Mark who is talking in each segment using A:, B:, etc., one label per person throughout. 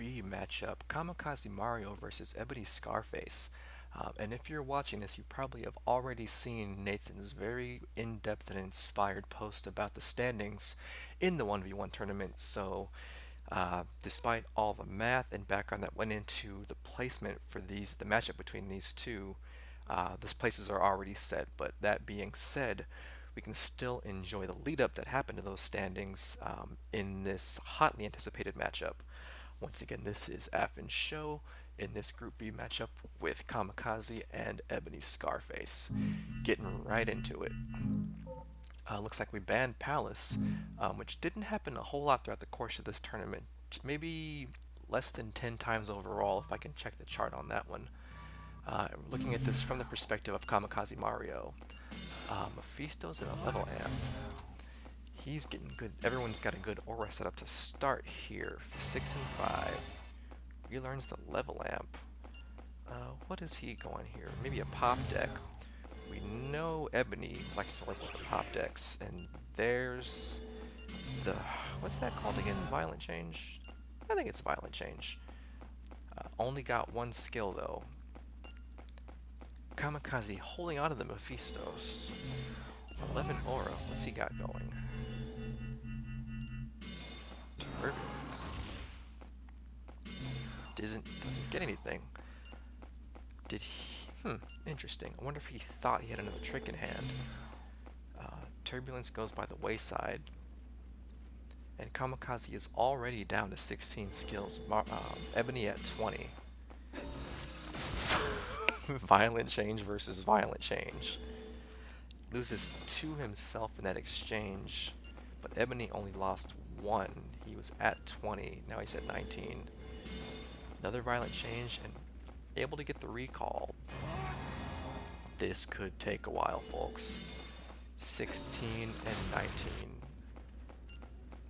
A: B matchup, Kamikaze Mario versus Eb0ny Scarface. And if you're watching this, you probably have already seen Nathan's very in-depth and inspired post about the standings in the 1v1 tournament. So, despite all the math and background that went into the placement for the matchup between these two, the places are already set. But that being said, we can still enjoy the lead up that happened to those standings in this hotly anticipated matchup. Once again, this is Affin's show in this Group B matchup with Kamikaze and Eb0ny Scarface. Getting right into it. Looks like we banned Palace, which didn't happen a whole lot throughout the course of this tournament. Maybe less than 10 times overall, if I can check the chart on that one. Looking at this from the perspective of Kamikaze Mario. Mephisto's in a level amp. He's getting good. Everyone's got a good aura set up to start here. 6 and 5. Relearns the level amp. What is he going here? Maybe a pop deck. We know Eb0ny likes to work with the pop decks, and there's the what's that called again? Violent change? I think it's violent change. Only got one skill though. Kamikaze holding on to the Mephistos. 11 aura. What's he got going? Turbulence. Doesn't get anything. Did he? Interesting. I wonder if he thought he had another trick in hand. Turbulence goes by the wayside. And Kamikaze is already down to 16 skills. Eb0ny at 20. Violent change versus violent change. Loses 2 himself in that exchange, but Eb0ny only lost 1. He was at 20, now he's at 19. Another violent change and able to get the recall. This could take a while, folks. 16 and 19.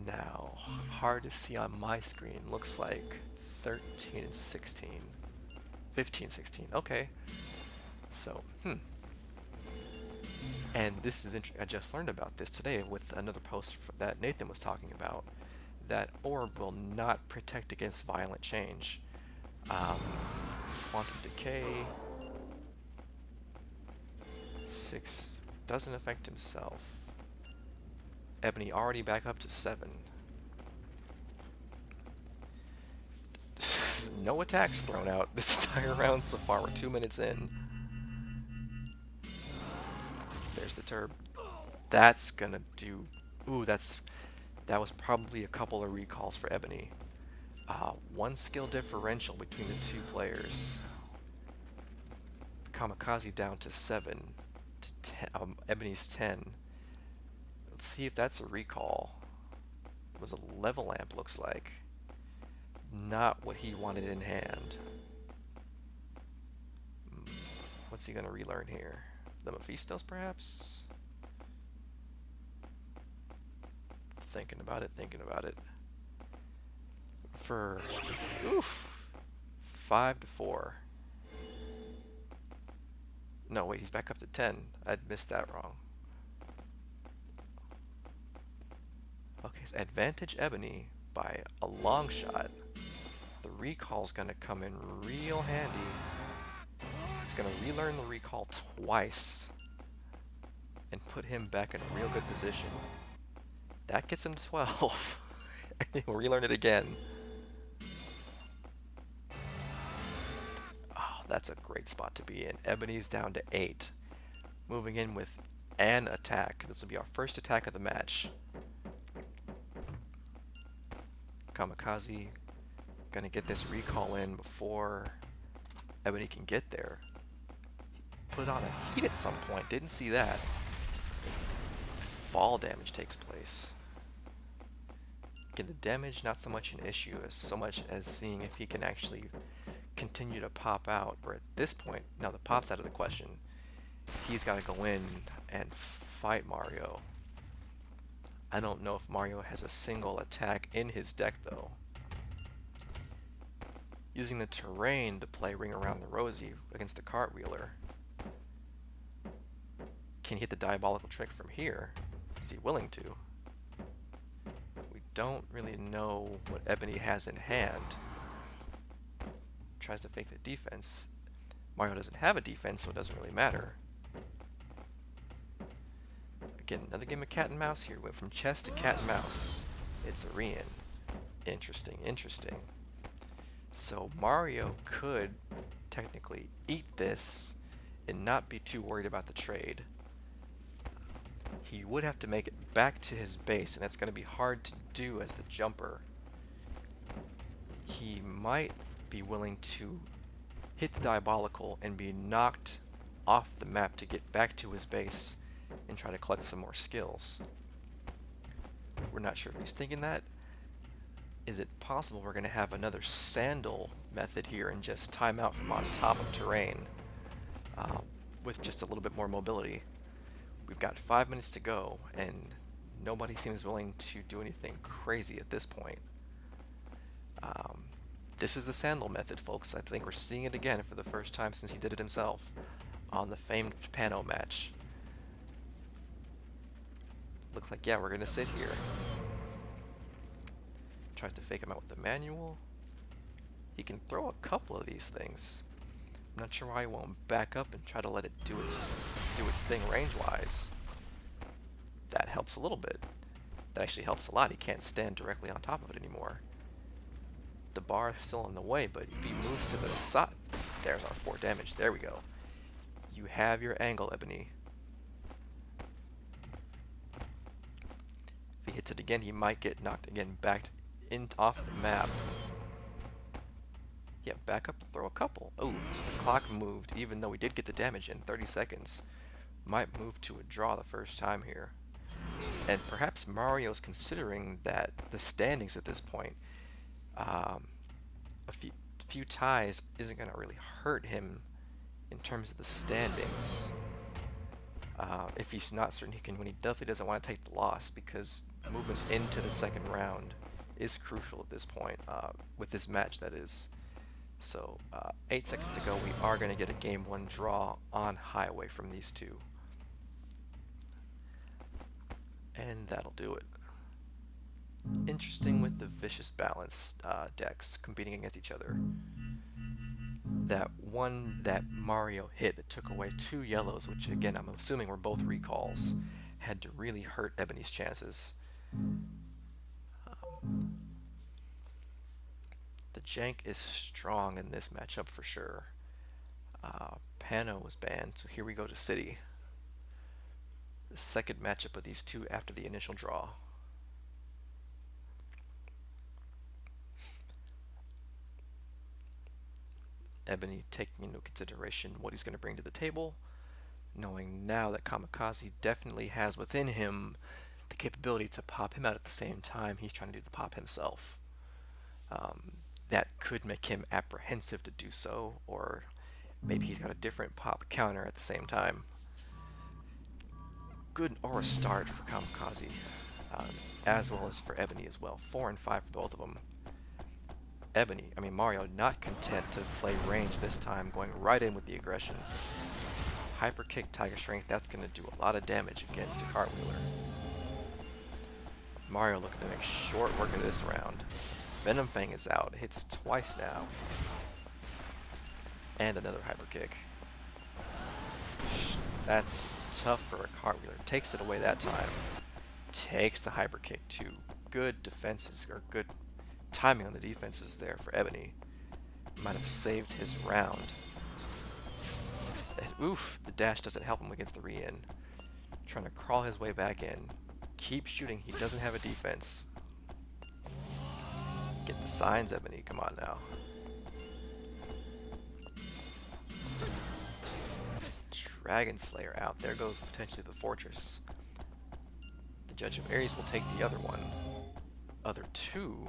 A: Now, hard to see on my screen. Looks like 13 and 16. 15, 16. Okay. So, And this is I just learned about this today with another post that Nathan was talking about. That orb will not protect against violent change. Quantum decay. 6 doesn't affect himself. Eb0ny already back up to 7. No attacks thrown out this entire round so far. We're 2 minutes in. There's the turb. That's gonna do. Ooh, that was probably a couple of recalls for Eb0ny. 1 skill differential between the two players. Kamikaze down to 7 to 10. Eb0ny's 10. Let's see if that's a recall. It was a level amp, looks like. Not what he wanted in hand. What's he gonna relearn here? The Mephistos, perhaps? Thinking about it. For, 5 to 4. No, wait, he's back up to 10. I'd missed that wrong. Okay, so advantage Eb0ny by a long shot. The recall's gonna come in real handy. He's gonna relearn the recall twice and put him back in a real good position. That gets him to 12. And he'll relearn it again. Oh, that's a great spot to be in. Eb0ny's down to 8. Moving in with an attack. This will be our first attack of the match. Kamikaze gonna get this recall in before Eb0ny can get there. Put on a heat at some point. Didn't see that. Fall damage takes place. Again, the damage not so much an issue as so much as seeing if he can actually continue to pop out. Or at this point, now the pop's out of the question. He's got to go in and fight Mario. I don't know if Mario has a single attack in his deck though. Using the terrain to play Ring Around the Rosie against the Cartwheeler. Can he hit the diabolical trick from here? Is he willing to? We don't really know what Eb0ny has in hand. tries to fake the defense. Mario doesn't have a defense, so it doesn't really matter. Again, another game of cat and mouse here. Went from chess to cat and mouse. It's a re-in. Interesting, interesting. So Mario could technically eat this and not be too worried about the trade. He would have to make it back to his base, and that's going to be hard to do as the jumper. He might be willing to hit the diabolical and be knocked off the map to get back to his base and try to collect some more skills. We're not sure if he's thinking that. Is it possible we're going to have another sandal method here and just time out from on top of terrain with just a little bit more mobility? We've got 5 minutes to go, and nobody seems willing to do anything crazy at this point. This is the sandal method, folks. I think we're seeing it again for the first time since he did it himself on the famed Pano match. Looks like, yeah, we're going to sit here. Tries to fake him out with the manual. He can throw a couple of these things. I'm not sure why he won't back up and try to let it do its thing range-wise. That helps a little bit. That actually helps a lot. He can't stand directly on top of it anymore. The bar is still in the way, but if he moves to the side... There's our 4 damage. There we go. You have your angle, Eb0ny. If he hits it again, he might get knocked again back off the map. Yeah, back up and throw a couple. Oh, the clock moved, even though we did get the damage in 30 seconds. Might move to a draw the first time here. And perhaps Mario's considering that the standings at this point, a few ties isn't going to really hurt him in terms of the standings. If he's not certain he can win, he definitely doesn't want to take the loss, because movement into the second round is crucial at this point, with this match, that is. So 8 seconds to go, we are going to get a game 1 draw on highway from these two. And that'll do it. Interesting with the vicious balance decks competing against each other. That one that Mario hit that took away 2 yellows, which again I'm assuming were both recalls, had to really hurt Eb0ny's chances. The jank is strong in this matchup for sure. Pano was banned, so here we go to City. The second matchup of these two after the initial draw. Eb0ny taking into consideration what he's going to bring to the table, knowing now that Kamikaze definitely has within him the capability to pop him out at the same time he's trying to do the pop himself. That could make him apprehensive to do so, or maybe he's got a different pop counter at the same time. Good aura start for Kamikaze, as well as for Eb0ny as well. 4 and 5 for both of them. Mario, not content to play range this time, going right in with the aggression. Hyper kick, Tiger Strength, that's going to do a lot of damage against a cartwheeler. Mario looking to make short work of this round. Venom Fang is out, hits twice now. And another hyper kick. That's tough for a cartwheeler. Takes it away that time. Takes the hyper kick too. Good defenses, or good timing on the defenses there for Eb0ny. Might have saved his round. And oof, the dash doesn't help him against the re-in. Trying to crawl his way back in. Keep shooting, he doesn't have a defense. Get the signs, Eb0ny, come on now. Dragon Slayer out. There goes potentially the fortress. The Judge of Ares will take the other one. Other two.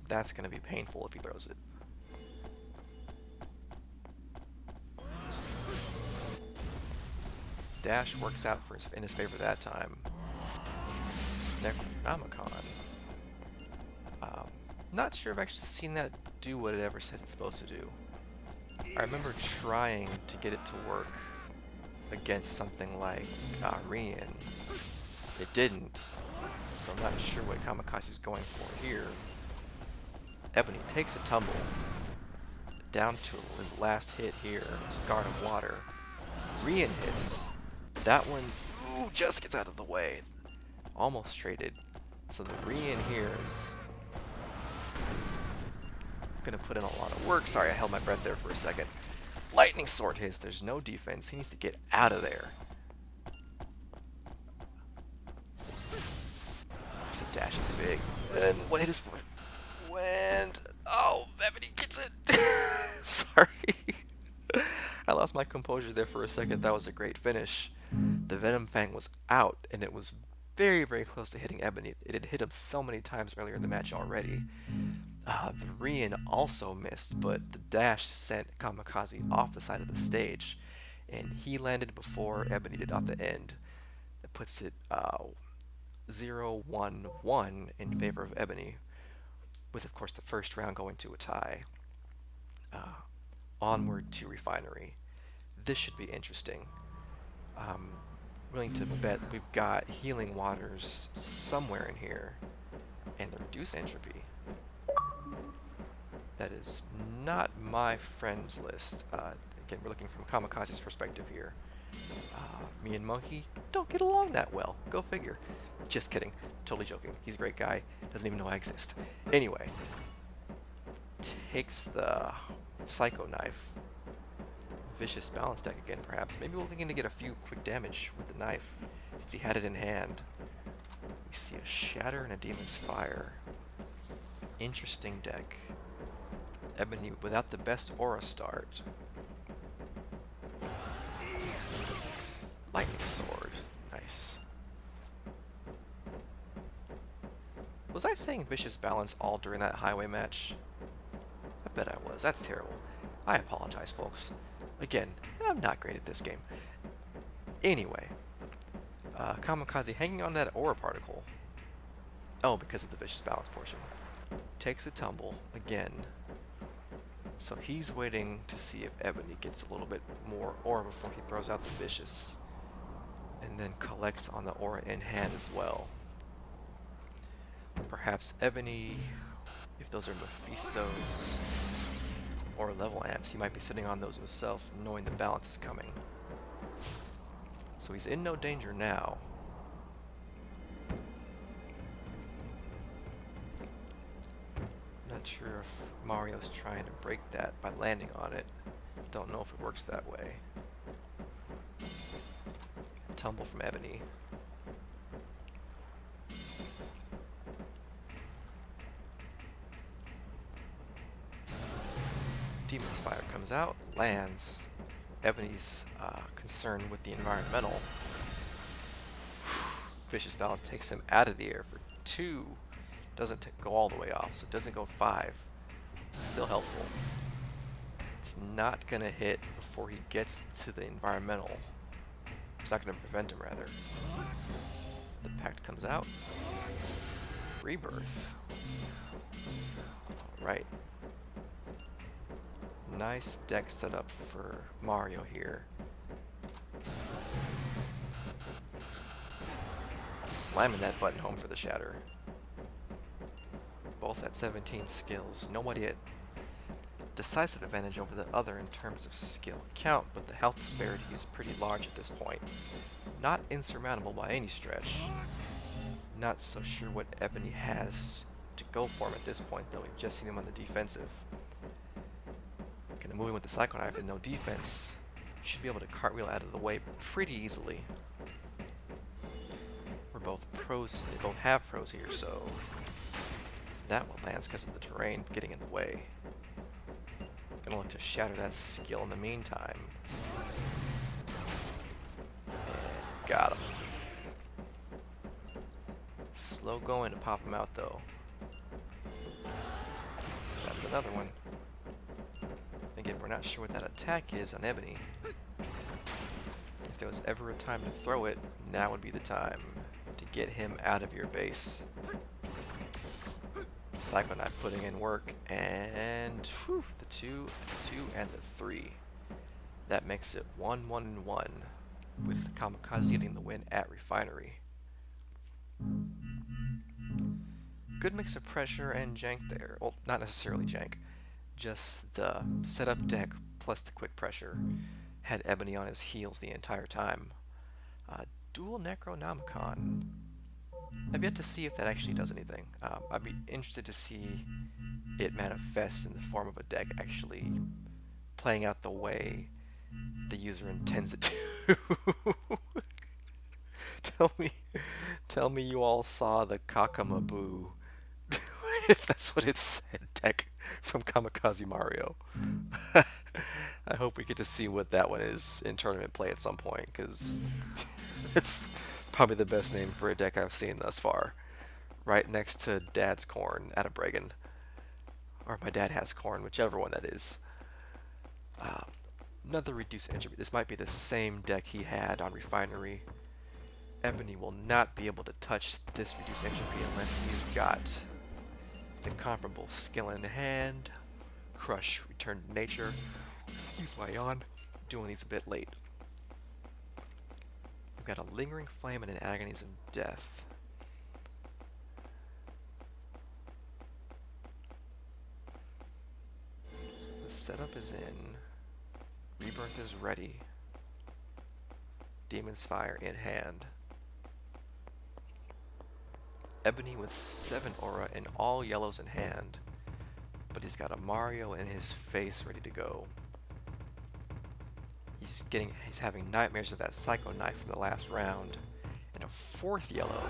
A: That's going to be painful if he throws it. Dash works out in his favor that time. Necronomicon. Not sure I've actually seen that do what it ever says it's supposed to do. I remember trying to get it to work against something like Rian. It didn't, so I'm not sure what Kamikaze is going for here. Eb0ny takes a tumble. Down to his last hit here. Guard of Water. Rian hits. That one, ooh, just gets out of the way. Almost traded. So the Rian here is gonna put in a lot of work. Sorry, I held my breath there for a second. Lightning Sword hits. There's no defense. He needs to get out of there. The dash is big. And what hit his foot? And oh, Eb0ny gets it. Sorry. I lost my composure there for a second. That was a great finish. The Venom Fang was out, and it was very, very close to hitting Eb0ny. It had hit him so many times earlier in the match already. The Rian also missed, but the dash sent Kamikaze off the side of the stage, and he landed before Eb0ny did off the end. It puts it 0-1-1 in favor of Eb0ny, with of course the first round going to a tie. Onward to Refinery. This should be interesting. Willing to bet we've got Healing Waters somewhere in here, and the Reduce Entropy. That is not my friends list. Again, we're looking from Kamikaze's perspective here. Me and Monkey don't get along that well. Go figure. Just kidding. Totally joking. He's a great guy. Doesn't even know I exist. Anyway. Takes the Psycho Knife. Vicious Balance deck again, perhaps. Maybe we're looking to get a few quick damage with the knife, since he had it in hand. We see a Shatter and a Demon's Fire. Interesting deck. Eb0ny without the best aura start. Lightning Sword. Nice. Was I saying Vicious Balance all during that highway match? I bet I was. That's terrible. I apologize, folks. Again, I'm not great at this game. Anyway. Kamikaze hanging on that aura particle. Oh, because of the Vicious Balance portion. Takes a tumble again. So he's waiting to see if Eb0ny gets a little bit more aura before he throws out the Vicious. And then collects on the aura in hand as well. Perhaps Eb0ny, if those are Mephistos or level amps, he might be sitting on those himself, knowing the balance is coming. So he's in no danger now. Not sure if Mario's trying to break that by landing on it. Don't know if it works that way. Tumble from Eb0ny. Demon's Fire comes out, lands. Eb0ny's concerned with the environmental. Vicious Balance takes him out of the air for 2. Doesn't go all the way off, so it doesn't go 5. Still helpful. It's not going to hit before he gets to the environmental. It's not going to prevent him, rather. The Pact comes out. Rebirth. Alright. Nice deck setup for Mario here. Slamming that button home for the Shatter. Both at 17 skills. Nobody at decisive advantage over the other in terms of skill count, but the health disparity is pretty large at this point. Not insurmountable by any stretch. Not so sure what Eb0ny has to go for him at this point, though. We've just seen him on the defensive. Gonna move in with the Psycho Knife and no defense. Should be able to cartwheel out of the way pretty easily. We're both pros. They both have pros here, so that one lands because of the terrain getting in the way. Gonna look to shatter that skill in the meantime. And got him. Slow going to pop him out though. That's another one. Again, we're not sure what that attack is on Eb0ny. If there was ever a time to throw it, now would be the time to get him out of your base. Psycho Knife putting in work, and whew, the 2, and the 3. That makes it 1-1-1, with Kamikaze getting the win at Refinery. Good mix of pressure and jank there. Well, not necessarily jank. just the setup deck plus the quick pressure had Eb0ny on his heels the entire time. Dual Necronomicon. I've yet to see if that actually does anything. I'd be interested to see it manifest in the form of a deck actually playing out the way the user intends it to. tell me, tell me you all saw the Kakamaboo, if that's what it said, deck from Kamikaze Mario. I hope we get to see what that one is in tournament play at some point, because it's probably the best name for a deck I've seen thus far. Right next to Dad's Corn at a Bregan. Or My Dad Has Corn, whichever one that is. Another reduced entropy. This might be the same deck he had on Refinery. Eb0ny will not be able to touch this reduced entropy unless he's got the comparable skill in hand. Crush, Return to Nature. Excuse my yawn. Doing these a bit late. We've got a Lingering Flame and an Agonies of Death. So the setup is in. Rebirth is ready. Demon's Fire in hand. Eb0ny with 7 aura and all yellows in hand. But he's got a Mario in his face ready to go. He's having nightmares of that Psycho Knife from the last round. And a 4th yellow.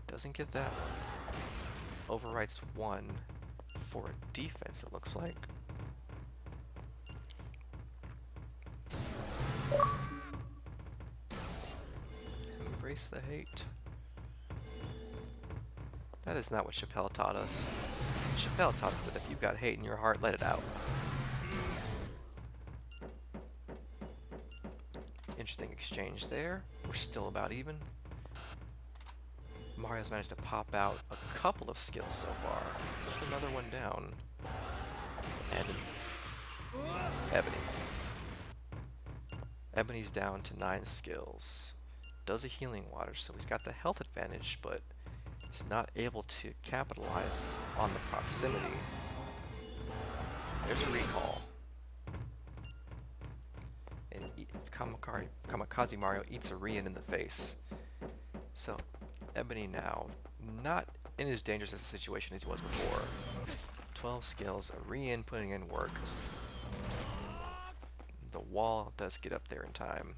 A: Doesn't get that one. Overwrites 1 for a defense, it looks like. Embrace the hate. That is not what Chappelle taught us. Chappelle taught us that if you've got hate in your heart, let it out. Interesting exchange there. We're still about even. Mario's managed to pop out a couple of skills so far. That's another one down. And Eb0ny. Eb0ny's down to 9 skills. Does a healing water, so he's got the health advantage, but he's not able to capitalize on the proximity. There's a recall. And Kamikaze Mario eats a Rian in the face. So Eb0ny now not in as dangerous as a situation as he was before. 12 skills, a Rian putting in work. The wall does get up there in time.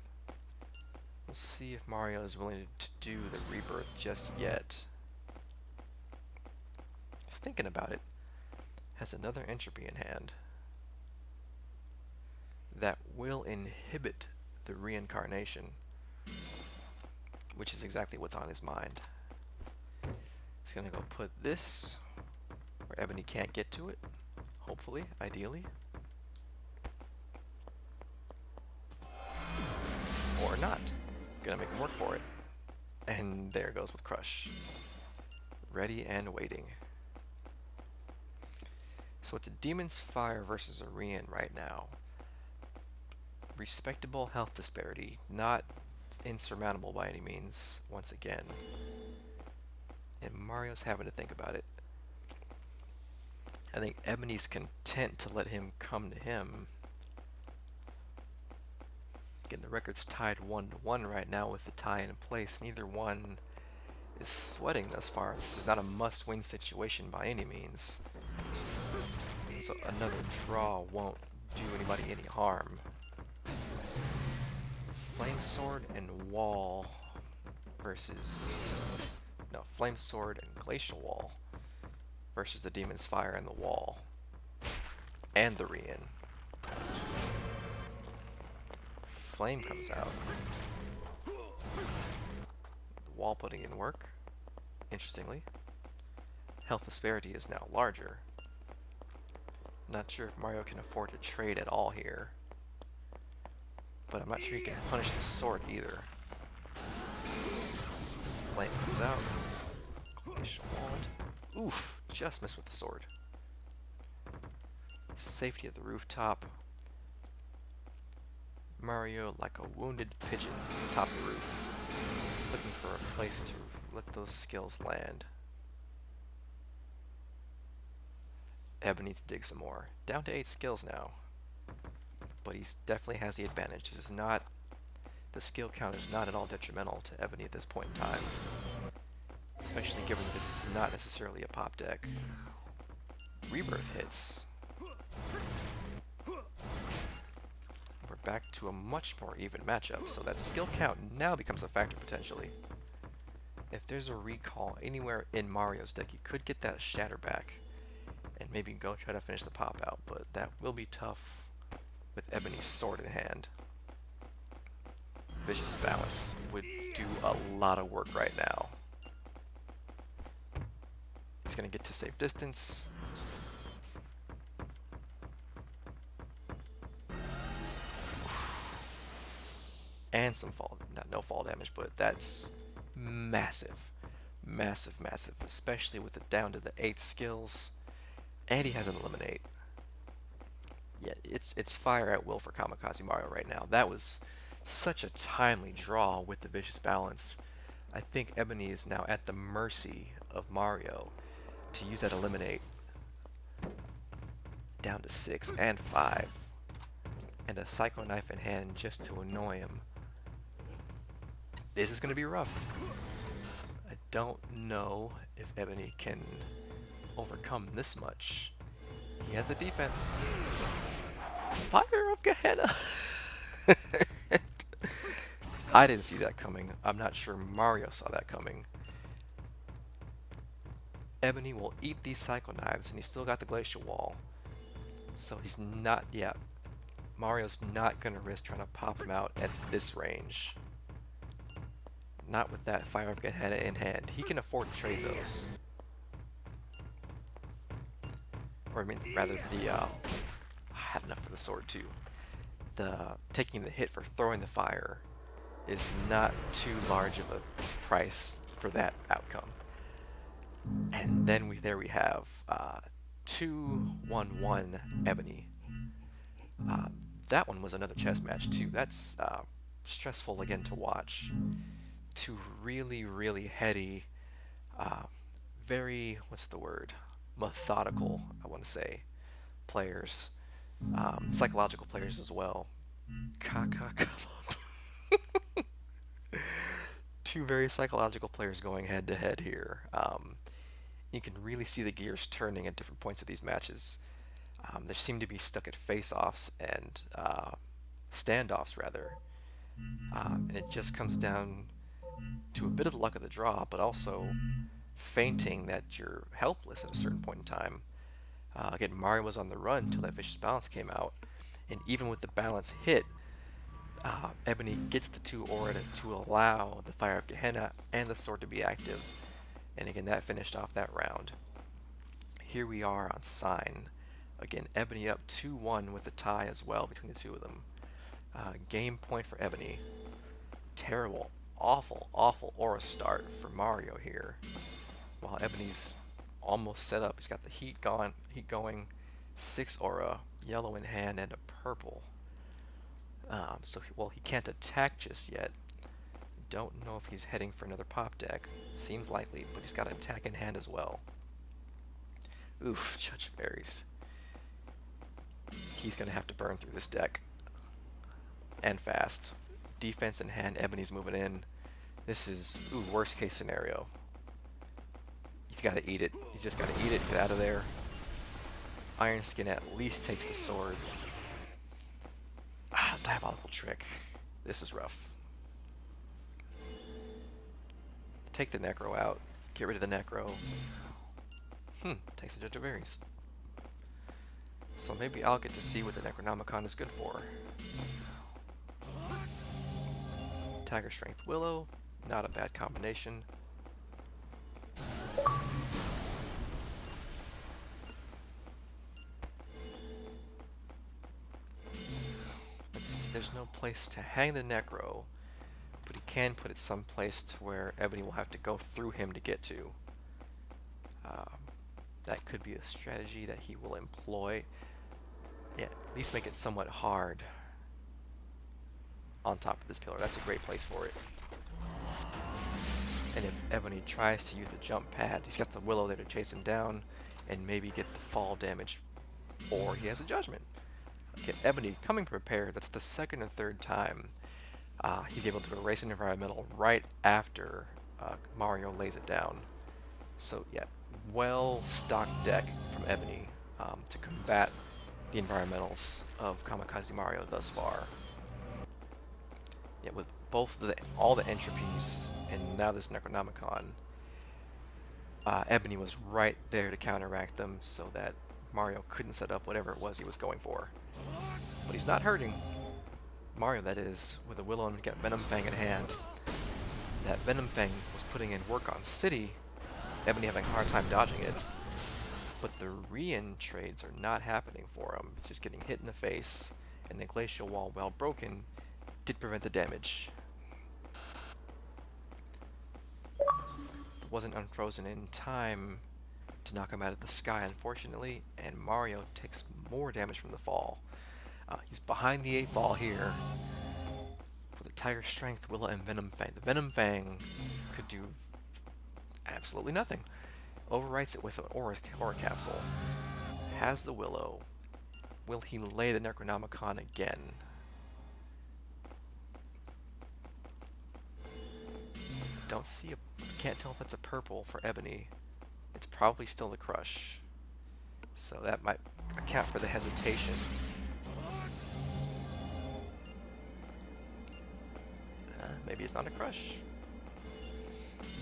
A: We'll see if Mario is willing to do the rebirth just yet. He's thinking about it. Has another entropy in hand. That will inhibit the reincarnation, which is exactly what's on his mind. He's gonna go put this where Eb0ny can't get to it, hopefully, ideally. Or not. Gonna make him work for it. And there goes with Crush. Ready and waiting. So it's a Demon's Fire versus a Rian right now. Respectable health disparity, not insurmountable by any means, once again. And Mario's having to think about it. I think Eb0ny's content to let him come to him. Again, the record's tied 1-1 right now with the tie in place. Neither one is sweating thus far. This is not a must-win situation by any means. So another draw won't do anybody any harm. Flame Sword and Wall versus... No, Flame Sword and Glacial Wall versus the Demon's Fire and the Wall. And the Rian. Flame comes out. The Wall putting in work. Interestingly. Health disparity is now larger. Not sure if Mario can afford to trade at all here. But I'm not sure he can punish the sword either. Flame comes out. Glacial Wand. Oof! Just missed with the sword. Safety of the rooftop. Mario like a wounded pigeon atop the roof. Looking for a place to let those skills land. Eb0ny to dig some more. Down to 8 skills now. But he definitely has the advantage. This is not, the skill count is not at all detrimental to Eb0ny at this point in time. Especially given that this is not necessarily a pop deck. Rebirth hits. We're back to a much more even matchup, so that skill count now becomes a factor potentially. If there's a recall anywhere in Mario's deck, you could get that Shatter back and maybe go try to finish the pop out, but that will be tough with Eb0ny's sword in hand. Vicious Balance would do a lot of work right now. He's going to get to safe distance. And some fall, no fall damage, but that's massive. Massive, massive, especially with it down to the 8 skills. And he has an Eliminate. Yeah, it's fire at will for Kamikaze Mario right now. That was such a timely draw with the Vicious Balance. I think Eb0ny is now at the mercy of Mario to use that Eliminate. Down to 6 and 5. And a Psycho Knife in hand just to annoy him. This is going to be rough. I don't know if Eb0ny can overcome this much. He has the defense. Fire of Gehenna! I didn't see that coming. I'm not sure Mario saw that coming. Eb0ny will eat these Psycho Knives, and he's still got the Glacial Wall. So he's not, yeah. Mario's not going to risk trying to pop him out at this range. Not with that Fire of Gehenna in hand. He can afford to trade those. Or I mean, rather the, I had enough for the sword too. The taking the hit for throwing the fire is not too large of a price for that outcome. And then there we have 2-1-1 Eb0ny. That one was another chess match too. That's stressful again to watch. Two really, really heady, very, what's the word? Methodical, I want to say, players. Psychological players as well. Two very psychological players going head to head here. You can really see the gears turning at different points of these matches. They seem to be stuck at face-offs and standoffs, rather. And it just comes down to a bit of the luck of the draw, but also feinting that you're helpless at a certain point in time. Again, Mario was on the run until that Vicious Balance came out, and even with the balance hit, Eb0ny gets the 2 aura to allow the Fire of Gehenna and the sword to be active, and again that finished off that round. Here we are on Sign. Again, Eb0ny up 2-1 with a tie as well between the two of them. Game point for Eb0ny. Terrible, awful, awful aura start for Mario here. While Eb0ny's almost set up, he's got the heat going, 6 aura, yellow in hand, and a purple. Well, he can't attack just yet. Don't know if he's heading for another pop deck. Seems likely, but he's got an attack in hand as well. Oof, Judge of Fairies. He's going to have to burn through this deck. And fast. Defense in hand, Eb0ny's moving in. This is, worst case scenario. He's got to eat it. He's just got to eat it, get out of there. Iron Skin at least takes the sword. Diabolical Trick. This is rough. Take the Necro out. Get rid of the Necro. Takes the Judge of Aries. So maybe I'll get to see what the Necronomicon is good for. Tiger Strength Willow. Not a bad combination. There's no place to hang the Necro, but he can put it someplace to where Eb0ny will have to go through him to get to. That could be a strategy that he will employ. Yeah, at least make it somewhat hard on top of this pillar. That's a great place for it. And if Eb0ny tries to use the jump pad, he's got the Willow there to chase him down and maybe get the fall damage, or he has a judgment. Okay, Eb0ny coming prepared. That's the second or third time he's able to erase an environmental right after Mario lays it down. So yeah, well-stocked deck from Eb0ny to combat the environmentals of Kamikaze Mario thus far. Yeah, with all the entropies and now this Necronomicon, Eb0ny was right there to counteract them so that Mario couldn't set up whatever it was he was going for. But he's not hurting. Mario, that is, with a Willow and get Venom Fang in hand. That Venom Fang was putting in work on City, Eb0ny having a hard time dodging it. But the re-in trades are not happening for him. He's just getting hit in the face, and the Glacial Wall, while broken, did prevent the damage. It wasn't unfrozen in time to knock him out of the sky, unfortunately, and Mario takes more damage from the fall. He's behind the 8-ball here with a Tiger Strength, Willow, and Venom Fang. The Venom Fang could do absolutely nothing. Overwrites it with an Aura Capsule. Has the Willow. Will he lay the Necronomicon again? Don't see can't tell if that's a purple for Eb0ny. It's probably still the Crush. So that might account for the hesitation. Maybe it's not a Crush.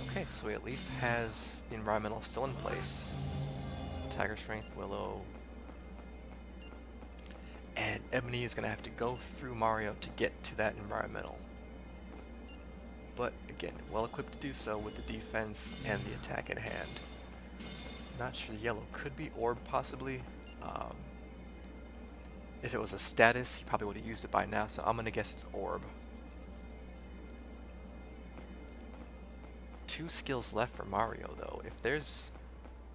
A: Okay, so he at least has the environmental still in place. Tiger Strength, Willow. And Eb0ny is going to have to go through Mario to get to that environmental. But again, well equipped to do so with the defense and the attack in hand. Not sure the yellow could be Orb possibly. If it was a status, he probably would have used it by now, so I'm going to guess it's Orb. 2 skills left for Mario though. If there's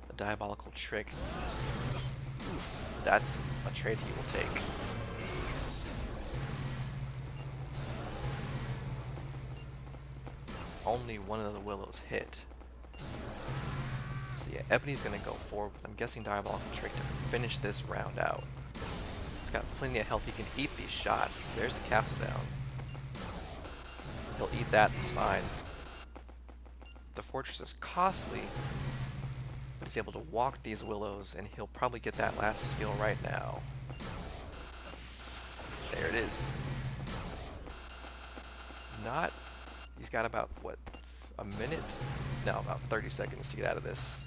A: a diabolical trick, that's a trade he will take. Only one of the Willows hit. So yeah, Eb0ny's gonna go forward with, I'm guessing, diabolical trick to finish this round out. He's got plenty of health, he can eat these shots. There's the capsule down. He'll eat that, it's fine. The fortress is costly, but he's able to walk these Willows, and he'll probably get that last skill right now. There it is. He's got about, what, a minute? No, about 30 seconds to get out of this.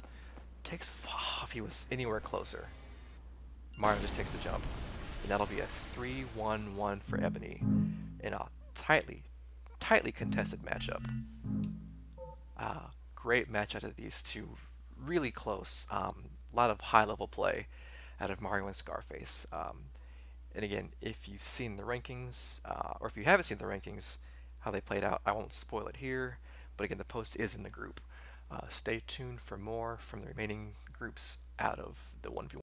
A: Takes, if he was anywhere closer. Mario just takes the jump, and that'll be a 3-1-1 for Eb0ny in a tightly contested matchup. Great match out of these two, really close. A lot of high-level play out of Mario and Scarface. And again, if you've seen the rankings, or if you haven't seen the rankings, how they played out, I won't spoil it here. But again, the post is in the group. Stay tuned for more from the remaining groups out of the 1v1.